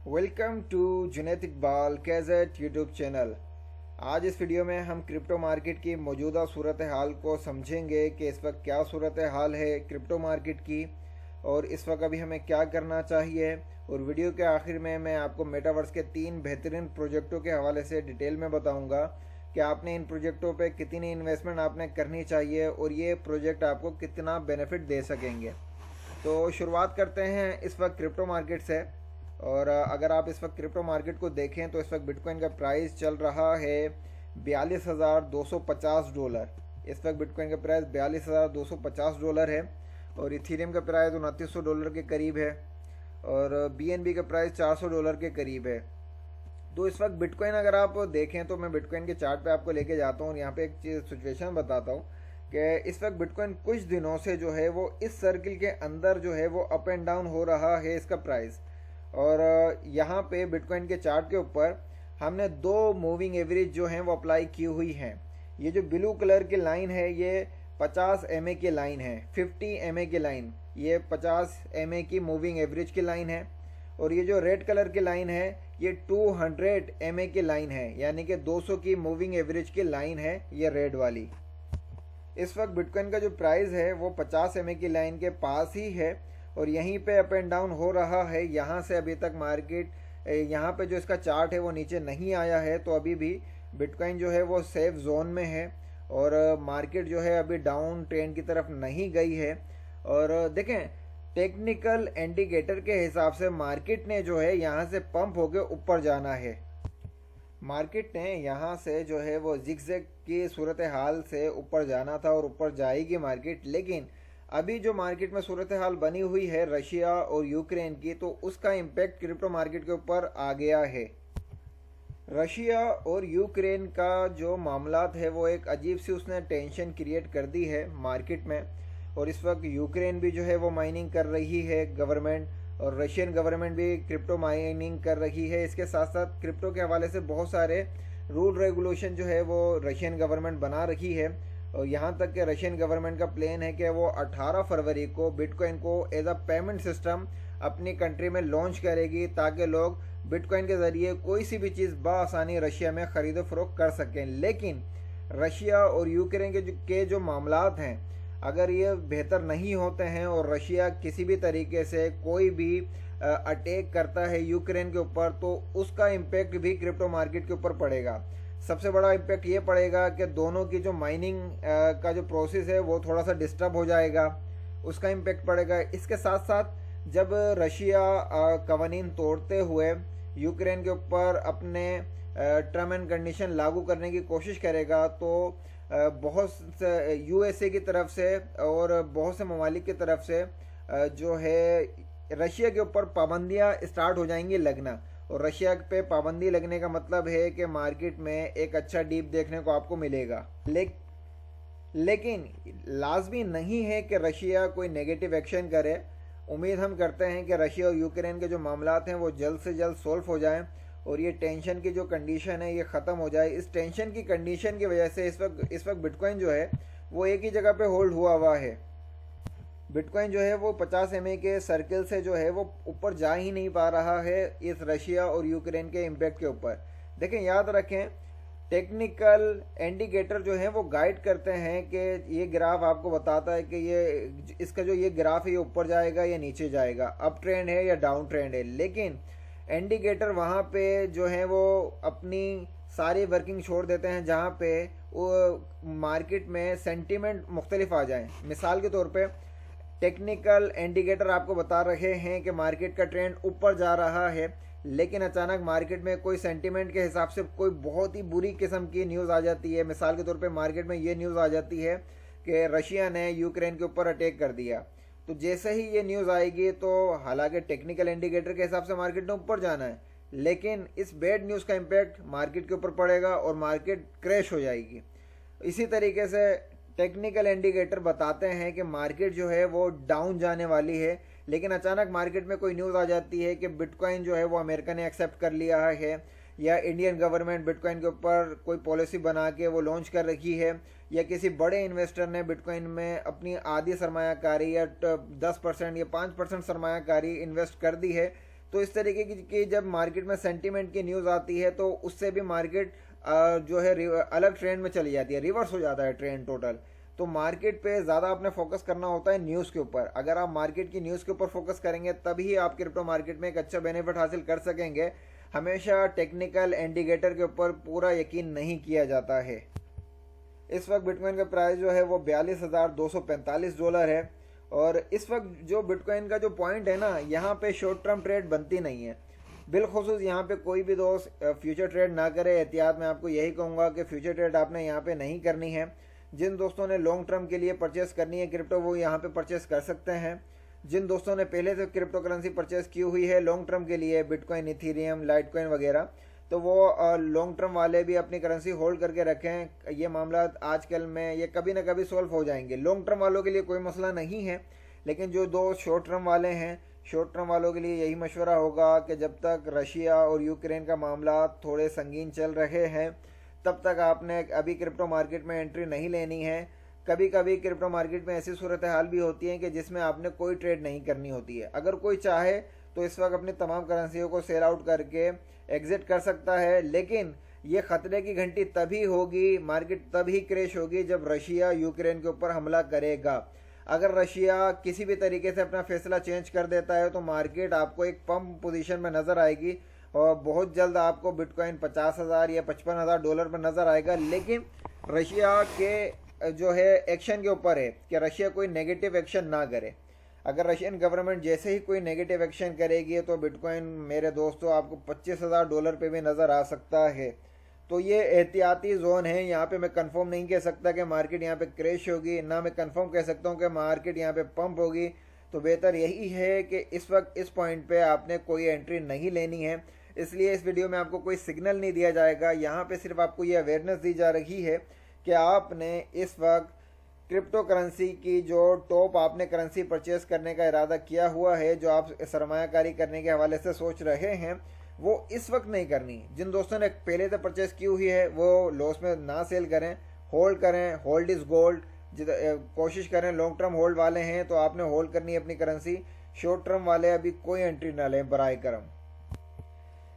Welcome to Junaid Iqbal कैज़ेट YouTube channel. आज इस वीडियो में हम क्रिप्टो मार्केट की मौजूदा सूरत हाल को समझेंगे कि इस वक्त क्या सूरत हाल है क्रिप्टो मार्केट की और इस वक्त अभी हमें क्या करना चाहिए। और वीडियो के आखिर में मैं आपको मेटावर्स के 3 बेहतरीन प्रोजेक्टों के हवाले से डिटेल में बताऊंगा कि आपने इन प्रोजेक्टों पे कितनी इन्वेस्टमेंट आपने करनी चाहिए और ये प्रोजेक्ट आपको कितना बेनिफिट दे सकेंगे। तो शुरुआत करते हैं इस वक्त क्रिप्टो मार्केट से। और अगर आप इस वक्त क्रिप्टो मार्केट को देखें तो इस वक्त बिटकॉइन का प्राइस चल रहा है $42,250। इस वक्त बिटकॉइन का प्राइस $42,250 है और इथीरियम का प्राइस $2900 के करीब है और BNB का प्राइस $400 के करीब है। तो इस वक्त बिटकॉइन अगर आप देखें तो मैं बिटकॉइन के चार्ट पे आपको लेके जाता हूँ और यहाँ पे एक चीज़ सिचुएशन बताता हूँ कि इस वक्त बिटकॉइन कुछ दिनों से जो है वो इस सर्किल के अंदर जो है वो अप एंड डाउन हो रहा है इसका प्राइस। और यहाँ पे बिटकॉइन के चार्ट के ऊपर हमने 2 मूविंग एवरेज जो हैं वो अप्लाई की हुई हैं। ये जो ब्लू कलर की लाइन है ये 50 MA की लाइन है, 50 MA की लाइन, ये 50 MA की मूविंग एवरेज की लाइन है। और ये जो रेड कलर की लाइन है ये 200 MA की लाइन है, यानी कि 200 की मूविंग एवरेज की लाइन है ये रेड वाली। इस वक्त बिटकॉइन का जो प्राइस है वो 50 MA की लाइन के पास ही है और यहीं पे अप एंड डाउन हो रहा है। यहाँ से अभी तक मार्केट, यहाँ पे जो इसका चार्ट है वो नीचे नहीं आया है, तो अभी भी बिटकॉइन जो है वो सेफ जोन में है और मार्केट जो है अभी डाउन ट्रेंड की तरफ नहीं गई है। और देखें टेक्निकल इंडिकेटर के हिसाब से मार्केट ने जो है यहाँ से पंप होके ऊपर जाना है। मार्केट ने यहाँ से जो है वो जिगजैग की सूरत हाल से ऊपर जाना था और ऊपर जाएगी मार्केट, लेकिन अभी जो मार्केट में सूरत हाल बनी हुई है रशिया और यूक्रेन की, तो उसका इम्पैक्ट क्रिप्टो मार्केट के ऊपर आ गया है। रशिया और यूक्रेन का जो मामलात है वो एक अजीब सी उसने टेंशन क्रिएट कर दी है मार्केट में। और इस वक्त यूक्रेन भी जो है वो माइनिंग कर रही है गवर्नमेंट, और रशियन गवर्नमेंट भी क्रिप्टो माइनिंग कर रही है। इसके साथ साथ क्रिप्टो के हवाले से बहुत सारे रूल रेगुलेशन जो है वो रशियन गवर्नमेंट बना रही है। और यहाँ तक कि रशियन गवर्नमेंट का प्लान है कि वो 18 फरवरी को बिटकॉइन को एज अ पेमेंट सिस्टम अपनी कंट्री में लॉन्च करेगी, ताकि लोग बिटकॉइन के ज़रिए कोई सी भी चीज़ बआसानी रशिया में ख़रीदो फरोख्त कर सकें। लेकिन रशिया और यूक्रेन के जो मामलात हैं, अगर ये बेहतर नहीं होते हैं और रशिया किसी भी तरीके से कोई भी अटैक करता है यूक्रेन के ऊपर, तो उसका इम्पेक्ट भी क्रिप्टो मार्केट के ऊपर पड़ेगा। सबसे बड़ा इम्पैक्ट ये पड़ेगा कि दोनों की जो माइनिंग का जो प्रोसेस है वो थोड़ा सा डिस्टर्ब हो जाएगा, उसका इम्पैक्ट पड़ेगा। इसके साथ साथ जब रशिया कवानीन तोड़ते हुए यूक्रेन के ऊपर अपने टर्म एंड कंडीशन लागू करने की कोशिश करेगा, तो बहुत से USA की तरफ से और बहुत से ममालिक की तरफ से जो है रशिया के ऊपर पाबंदियाँ स्टार्ट हो जाएंगी लगना। और रशिया पे पाबंदी लगने का मतलब है कि मार्केट में एक अच्छा डीप देखने को आपको मिलेगा। लेकिन लाजमी नहीं है कि रशिया कोई नेगेटिव एक्शन करे। उम्मीद हम करते हैं कि रशिया और यूक्रेन के जो मामलात हैं वो जल्द से जल्द सॉल्व हो जाएं और ये टेंशन की जो कंडीशन है ये ख़त्म हो जाए। इस टेंशन की कंडीशन की वजह से इस वक्त बिटकॉइन जो है वो एक ही जगह पे होल्ड हुआ है। बिटकॉइन जो है वो 50 MA के सर्किल से जो है वो ऊपर जा ही नहीं पा रहा है इस रशिया और यूक्रेन के इम्पैक्ट के ऊपर। देखें, याद रखें टेक्निकल इंडिकेटर जो है वो गाइड करते हैं कि ये ग्राफ आपको बताता है कि ये इसका जो ये ग्राफ है ये ऊपर जाएगा या नीचे जाएगा, अप ट्रेंड है या डाउन ट्रेंड है। लेकिन इंडिकेटर वहाँ पे जो है वो अपनी सारी वर्किंग छोड़ देते हैं जहाँ पे वो मार्केट में सेंटीमेंट मुख्तलिफ आ जाए। मिसाल के तौर पे टेक्निकल इंडिकेटर आपको बता रहे हैं कि मार्केट का ट्रेंड ऊपर जा रहा है, लेकिन अचानक मार्केट में कोई सेंटीमेंट के हिसाब से कोई बहुत ही बुरी किस्म की न्यूज़ आ जाती है। मिसाल के तौर पे मार्केट में ये न्यूज़ आ जाती है कि रशिया ने यूक्रेन के ऊपर अटैक कर दिया। तो जैसे ही ये न्यूज़ आएगी तो हालांकि टेक्निकल इंडिकेटर के हिसाब से मार्केट ने ऊपर जाना है, लेकिन इस बैड न्यूज़ का इम्पैक्ट मार्केट के ऊपर पड़ेगा और मार्केट क्रैश हो जाएगी। इसी तरीके से टेक्निकल इंडिकेटर बताते हैं कि मार्केट जो है वो डाउन जाने वाली है, लेकिन अचानक मार्केट में कोई न्यूज़ आ जाती है कि बिटकॉइन जो है वो अमेरिका ने एक्सेप्ट कर लिया है, या इंडियन गवर्नमेंट बिटकॉइन के ऊपर कोई पॉलिसी बना के वो लॉन्च कर रखी है, या किसी बड़े इन्वेस्टर ने बिटकॉइन में अपनी आधी सरमायाकारी या 10% या 5% सरमायाकारी इन्वेस्ट कर दी है, तो इस तरीके की जब मार्केट में सेंटीमेंट की न्यूज़ आती है तो उससे भी मार्केट जो है अलग ट्रेंड में चली जाती है, रिवर्स हो जाता है ट्रेंड टोटल। तो मार्केट पे ज़्यादा आपने फोकस करना होता है न्यूज़ के ऊपर। अगर आप मार्केट की न्यूज़ के ऊपर फोकस करेंगे तभी आप क्रिप्टो मार्केट में एक अच्छा बेनिफिट हासिल कर सकेंगे। हमेशा टेक्निकल इंडिकेटर के ऊपर पूरा यकीन नहीं किया जाता है। इस वक्त बिटकॉइन का प्राइस जो है वो $42,245 है। और इस वक्त जो बिटकॉइन का जो पॉइंट है ना, यहाँ पे शॉर्ट टर्म ट्रेड बनती नहीं है। बिलखुसूस यहाँ पे कोई भी दोस्त फ्यूचर ट्रेड ना करे। एहतियात मैं आपको यही कहूँगा कि फ्यूचर ट्रेड आपने यहाँ पे नहीं करनी है। जिन दोस्तों ने लॉन्ग टर्म के लिए परचेस करनी है क्रिप्टो, वो यहाँ पे परचेस कर सकते हैं। जिन दोस्तों ने पहले से क्रिप्टो करेंसी परचेस की हुई है लॉन्ग टर्म के लिए, बिटकॉइन, इथीरियम, लाइटकॉइन वगैरह, तो वो लॉन्ग टर्म वाले भी अपनी करेंसी होल्ड करके रखें। ये मामला आजकल में ये कभी ना कभी सॉल्व हो जाएंगे। लॉन्ग टर्म वालों के लिए कोई मसला नहीं है, लेकिन जो दो शॉर्ट टर्म वाले हैं, शॉर्ट टर्म वालों के लिए यही मशवरा होगा कि जब तक रशिया और यूक्रेन का मामला थोड़े संगीन चल रहे हैं तब तक आपने अभी क्रिप्टो मार्केट में एंट्री नहीं लेनी है। कभी कभी क्रिप्टो मार्केट में ऐसी सूरत हाल भी होती है कि जिसमें आपने कोई ट्रेड नहीं करनी होती है। अगर कोई चाहे तो इस वक्त अपनी तमाम करेंसियों को सेल आउट करके एग्जिट कर सकता है, लेकिन ये खतरे की घंटी तभी होगी, मार्केट तभी क्रैश होगी जब रशिया यूक्रेन के ऊपर हमला करेगा। अगर रशिया किसी भी तरीके से अपना फैसला चेंज कर देता है तो मार्केट आपको एक पंप पोजीशन में नज़र आएगी और बहुत जल्द आपको बिटकॉइन 50,000 या $55,000 पर नज़र आएगा। लेकिन रशिया के जो है एक्शन के ऊपर है कि रशिया कोई नेगेटिव एक्शन ना करे। अगर रशियन गवर्नमेंट जैसे ही कोई नेगेटिव एक्शन करेगी तो बिटकॉइन मेरे दोस्तों आपको $25,000 पे भी नज़र आ सकता है। तो ये एहतियाती जोन है। यहाँ पे मैं कंफर्म नहीं कह सकता कि मार्केट यहाँ पे क्रैश होगी, ना मैं कंफर्म कह सकता हूँ कि मार्केट यहाँ पे पंप होगी। तो बेहतर यही है कि इस वक्त इस पॉइंट पे आपने कोई एंट्री नहीं लेनी है। इसलिए इस वीडियो में आपको कोई सिग्नल नहीं दिया जाएगा। यहाँ पे सिर्फ आपको ये अवेयरनेस दी जा रही है कि आपने इस वक्त क्रिप्टो करेंसी की जो टॉप आपने करेंसी परचेस करने का इरादा किया हुआ है, जो आप सरमायाकारी करने के हवाले से सोच रहे हैं, वो इस वक्त नहीं करनी। जिन दोस्तों ने पहले से परचेस की हुई है वो लॉस में ना सेल करें, होल्ड करें। Hold is gold. कोशिश करें। लॉन्ग टर्म होल्ड वाले हैं तो आपने होल्ड करनी है अपनी करेंसी। शॉर्ट टर्म वाले अभी कोई एंट्री ना लें बराए करम।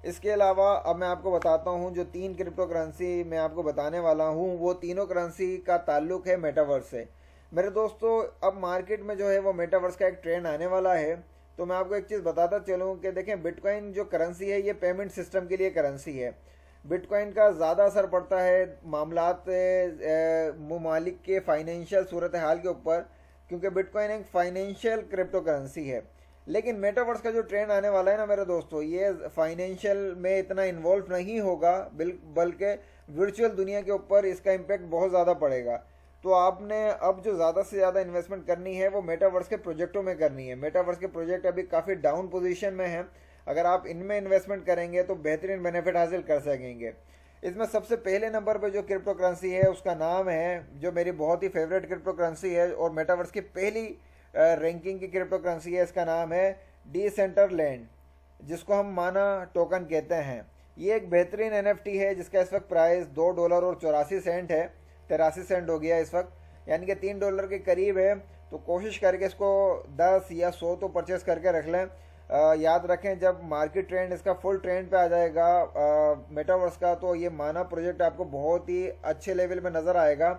इसके अलावा अब मैं आपको बताता हूँ जो 3 क्रिप्टो करेंसी मैं आपको बताने वाला हूँ, वो तीनों करेंसी का ताल्लुक है मेटावर्स से। मेरे दोस्तों अब मार्केट में जो है वो मेटावर्स का एक ट्रेंड आने वाला है। तो मैं आपको एक चीज़ बताता चलूँ कि देखें, बिटकॉइन जो करेंसी है ये पेमेंट सिस्टम के लिए करेंसी है। बिटकॉइन का ज़्यादा असर पड़ता है मामलात ममालिक के फाइनेंशियल सूरत हाल के ऊपर, क्योंकि बिटकॉइन एक फाइनेंशियल क्रिप्टो करेंसी है। लेकिन मेटावर्स का जो ट्रेंड आने वाला है ना मेरे दोस्तों, ये फाइनेंशियल में इतना इन्वॉल्व नहीं होगा, बल्कि वर्चुअल दुनिया के ऊपर इसका इम्पैक्ट बहुत ज़्यादा पड़ेगा। तो आपने अब जो ज़्यादा से ज़्यादा इन्वेस्टमेंट करनी है वो मेटावर्स के प्रोजेक्टों में करनी है। मेटावर्स के प्रोजेक्ट अभी काफ़ी डाउन पोजीशन में हैं। अगर आप इनमें इन्वेस्टमेंट करेंगे तो बेहतरीन बेनिफिट हासिल कर सकेंगे। इसमें सबसे पहले नंबर पर जो क्रिप्टो करेंसी है उसका नाम है, जो मेरी बहुत ही फेवरेट क्रिप्टो करेंसी है और मेटावर्स की पहली रैंकिंग की क्रिप्टो करेंसी है, इसका नाम है डिसेंटरलैंड, जिसको हम माना टोकन कहते हैं। ये एक बेहतरीन NFT है जिसका इस वक्त प्राइस $2.84 है। 83 सेंट हो गया इस वक्त, यानी कि $3 के करीब है। तो कोशिश करके इसको 10 या 100 तो परचेस करके रख लें। याद रखें जब मार्केट ट्रेंड इसका फुल ट्रेंड पे आ जाएगा मेटावर्स का, तो ये माना प्रोजेक्ट आपको बहुत ही अच्छे लेवल पे नज़र आएगा,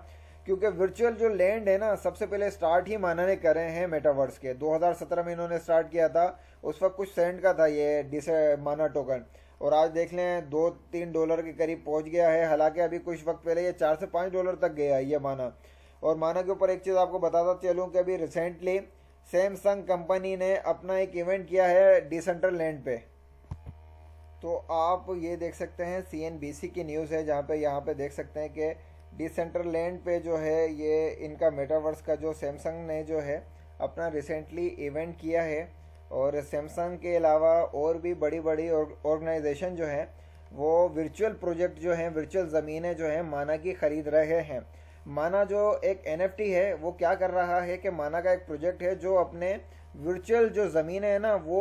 क्योंकि वर्चुअल जो लैंड है ना, सबसे पहले स्टार्ट ही माना ने करे हैं मेटावर्स के। 2017 में इन्होंने स्टार्ट किया था, उस वक्त कुछ सेंट का था ये माना टोकन, और आज देख लें $2-3 के करीब पहुंच गया है। हालांकि अभी कुछ वक्त पहले ये $4 से $5 तक गया है ये माना। और माना के ऊपर एक चीज़ आपको बताता चलूँ कि अभी रिसेंटली सैमसंग कंपनी ने अपना एक इवेंट किया है डिसेंटरलैंड पे। तो आप ये देख सकते हैं CNBC की न्यूज़ है, जहाँ पे यहाँ पे देख सकते हैं कि डिसेंटरलैंड पे जो है ये इनका मेटावर्स का जो सैमसंग ने जो है अपना रिसेंटली इवेंट किया है। और सैमसंग के अलावा और भी बड़ी बड़ी ऑर्गेनाइजेशन जो है वो वर्चुअल प्रोजेक्ट जो हैं, वर्चुअल ज़मीनें जो हैं माना की ख़रीद रहे हैं। माना जो एक NFT है वो क्या कर रहा है कि माना का एक प्रोजेक्ट है जो अपने वर्चुअल जो ज़मीनें हैं ना वो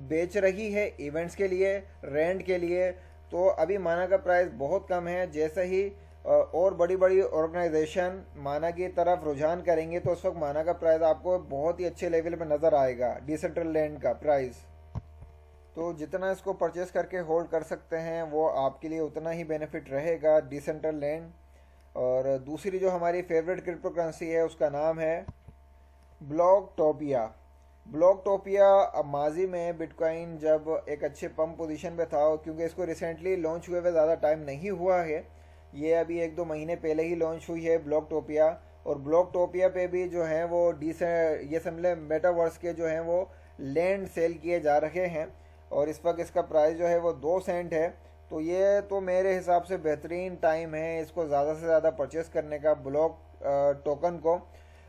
बेच रही है इवेंट्स के लिए, रेंट के लिए। तो अभी माना का प्राइस बहुत कम है। जैसे ही और बड़ी बड़ी ऑर्गेनाइजेशन माना की तरफ रुझान करेंगे तो उस वक्त माना का प्राइस आपको बहुत ही अच्छे लेवल पे नज़र आएगा, डिसेंटरलैंड का प्राइस। तो जितना इसको परचेस करके होल्ड कर सकते हैं वो आपके लिए उतना ही बेनिफिट रहेगा डिसेंट्रलैंड। और दूसरी जो हमारी फेवरेट क्रिप्टो करेंसी है उसका नाम है ब्लॉकटोपिया। ब्लॉकटोपिया अब माजी में बिटकॉइन जब एक अच्छे पम्प पोजीशन पे था, क्योंकि इसको रिसेंटली लॉन्च हुए हुए ज़्यादा टाइम नहीं हुआ है, ये अभी 1-2 महीने पहले ही लॉन्च हुई है ब्लॉकटोपिया। और ब्लॉकटोपिया पे भी जो है वो ये समझ मेटावर्स के जो हैं वो लैंड सेल किए जा रहे हैं और इस वक्त इसका प्राइस जो है वो 2 सेंट है। तो ये तो मेरे हिसाब से बेहतरीन टाइम है इसको ज़्यादा से ज़्यादा परचेस करने का, ब्लॉक टोकन को।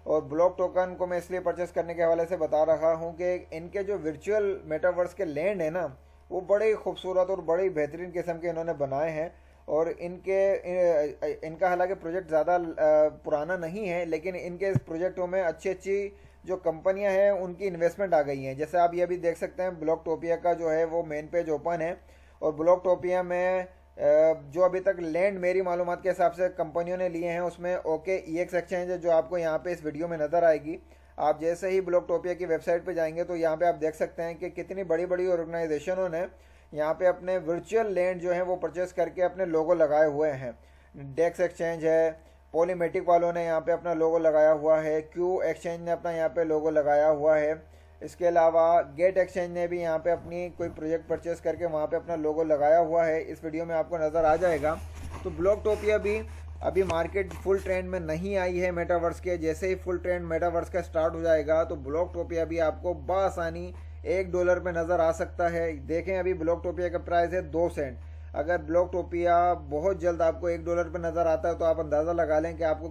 और ब्लॉक टोकन को मैं इसलिए परचेस करने के हवाले से बता रहा हूँ कि इनके जो वर्चुअल मेटावर्स के लैंड है ना, वो बड़े खूबसूरत और बड़े बेहतरीन किस्म के इन्होंने बनाए हैं। और इनका हालांकि प्रोजेक्ट ज़्यादा पुराना नहीं है, लेकिन इनके इस प्रोजेक्टों में अच्छी अच्छी जो कंपनियां हैं उनकी इन्वेस्टमेंट आ गई हैं। जैसे आप ये भी देख सकते हैं ब्लॉकटोपिया का जो है वो मेन पेज ओपन है और ब्लॉकटोपिया में जो अभी तक लैंड मेरी मालूमात के हिसाब से कंपनियों ने लिए हैं उसमें OKEX एक्सचेंज है, जो आपको यहाँ पे इस वीडियो में नज़र आएगी। आप जैसे ही ब्लॉकटोपिया की वेबसाइट पे जाएंगे तो यहाँ पे आप देख सकते हैं कि कितनी बड़ी बड़ी ऑर्गेनाइजेशनों ने यहाँ पे अपने वर्चुअल लैंड जो है वो परचेस करके अपने लोगो लगाए हुए हैं। डेक्स एक्सचेंज है, पॉलीमेटिक वालों ने यहाँ पे अपना लोगो लगाया हुआ है, क्यू एक्सचेंज ने अपना यहाँ पे लोगो लगाया हुआ है। इसके अलावा गेट एक्सचेंज ने भी यहाँ पे अपनी कोई प्रोजेक्ट परचेस करके वहाँ पे अपना लोगो लगाया हुआ है, इस वीडियो में आपको नज़र आ जाएगा। तो ब्लॉकटोपिया भी अभी मार्केट फुल ट्रेंड में नहीं आई है मेटावर्स के। जैसे ही फुल ट्रेंड मेटावर्स का स्टार्ट हो जाएगा तो ब्लॉकटोपिया भी आपको बआसानी $1 पे नज़र आ सकता है। देखें अभी ब्लॉकटोपिया का प्राइस है 2 सेंट। अगर ब्लॉकटोपिया बहुत जल्द आपको $1 पे नज़र आता है तो आप अंदाज़ा लगा लें कि आपको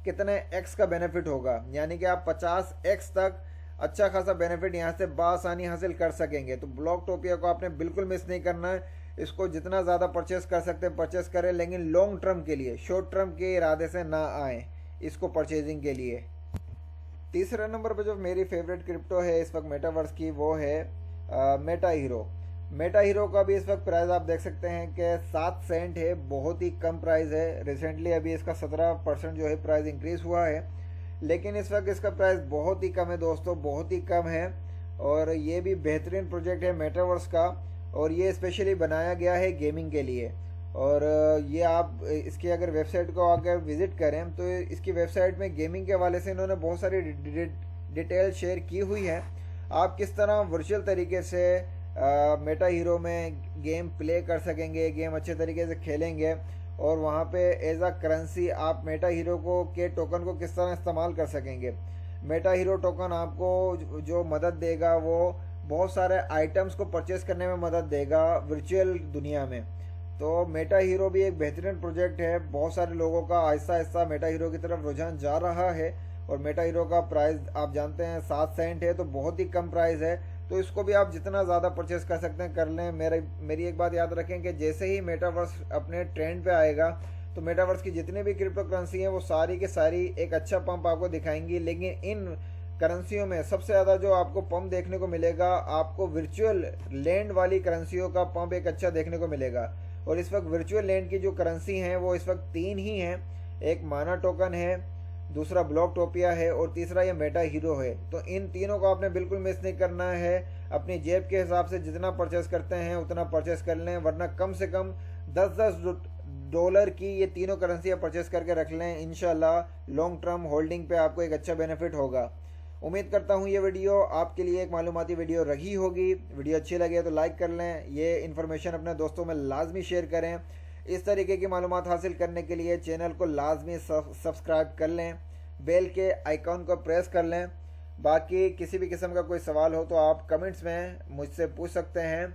कितने एक्स का बेनिफिट होगा, यानी कि आप 50x तक अच्छा खासा बेनिफिट यहाँ से बआसानी हासिल कर सकेंगे। तो ब्लॉकटोपिया को आपने बिल्कुल मिस नहीं करना है, इसको जितना ज़्यादा परचेस कर सकते हैं परचेस करें, लेकिन लॉन्ग टर्म के लिए, शॉर्ट टर्म के इरादे से ना आए इसको परचेजिंग के लिए। तीसरे नंबर पर जो मेरी फेवरेट क्रिप्टो है इस वक्त मेटावर्स की वो है मेटा हीरो। मेटा हीरो का भी इस वक्त प्राइस आप देख सकते हैं कि 7 सेंट है, बहुत ही कम प्राइस है। रिसेंटली अभी इसका 17% जो है प्राइस इंक्रीज हुआ है, लेकिन इस वक्त इसका प्राइस बहुत ही कम है दोस्तों, बहुत ही कम है। और ये भी बेहतरीन प्रोजेक्ट है मेटावर्स का और ये स्पेशली बनाया गया है गेमिंग के लिए। और ये आप इसकी अगर वेबसाइट को आकर विज़िट करें तो इसकी वेबसाइट में गेमिंग के हवाले से इन्होंने बहुत सारी डिटेल शेयर की हुई है। आप किस तरह वर्चुअल तरीके से मेटा हीरो में गेम प्ले कर सकेंगे, गेम अच्छे तरीके से खेलेंगे और वहाँ पे एज अ करेंसी आप मेटा हीरो के टोकन को किस तरह इस्तेमाल कर सकेंगे। मेटा हीरो टोकन आपको जो मदद देगा वो बहुत सारे आइटम्स को परचेस करने में मदद देगा वर्चुअल दुनिया में। तो मेटा हीरो भी एक बेहतरीन प्रोजेक्ट है, बहुत सारे लोगों का आहिस्ता आहिस्ता मेटा हीरो की तरफ रुझान जा रहा है। और मेटा हीरो का प्राइस आप जानते हैं 7 सेंट है, तो बहुत ही कम प्राइस है। तो इसको भी आप जितना ज़्यादा परचेस कर सकते हैं कर लें। मेरी एक बात याद रखें कि जैसे ही मेटावर्स अपने ट्रेंड पे आएगा तो मेटावर्स की जितनी भी क्रिप्टो करेंसी हैं वो सारी की सारी एक अच्छा पंप आपको दिखाएंगी, लेकिन इन करेंसियों में सबसे ज़्यादा जो आपको पंप देखने को मिलेगा, आपको वर्चुअल लैंड वाली करेंसियों का पंप एक अच्छा देखने को मिलेगा। और इस वक्त वर्चुअल लैंड की जो करेंसी हैं वो इस वक्त 3 ही हैं, एक माना टोकन है, दूसरा ब्लॉकटोपिया है और तीसरा ये मेटा हीरो है। तो इन तीनों को आपने बिल्कुल मिस नहीं करना है। अपनी जेब के हिसाब से जितना परचेस करते हैं उतना परचेस कर लें, वरना कम से कम $10 की ये तीनों करेंसियाँ परचेस करके रख लें। इंशाल्लाह लॉन्ग टर्म होल्डिंग पे आपको एक अच्छा बेनिफिट होगा। उम्मीद करता हूँ ये वीडियो आपके लिए एक मालूमाती वीडियो रही होगी। वीडियो अच्छी लगे तो लाइक कर लें, ये इन्फॉर्मेशन अपने दोस्तों में लाजमी शेयर करें। इस तरीके की मालूमात हासिल करने के लिए चैनल को लाजमी सब्सक्राइब कर लें, बेल के आइकॉन को प्रेस कर लें। बाकी किसी भी किस्म का कोई सवाल हो तो आप कमेंट्स में मुझसे पूछ सकते हैं।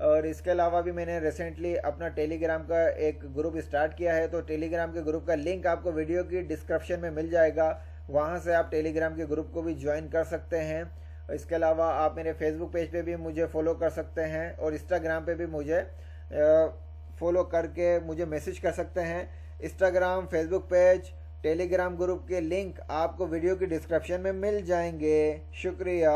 और इसके अलावा भी मैंने रिसेंटली अपना टेलीग्राम का एक ग्रुप स्टार्ट किया है, तो टेलीग्राम के ग्रुप का लिंक आपको वीडियो की डिस्क्रिप्शन में मिल जाएगा, वहाँ से आप टेलीग्राम के ग्रुप को भी ज्वाइन कर सकते हैं। इसके अलावा आप मेरे फेसबुक पेज पे भी मुझे फॉलो कर सकते हैं और इंस्टाग्राम पे भी मुझे फॉलो करके मुझे मैसेज कर सकते हैं। Instagram, Facebook page, Telegram group के लिंक आपको वीडियो की डिस्क्रिप्शन में मिल जाएंगे। शुक्रिया।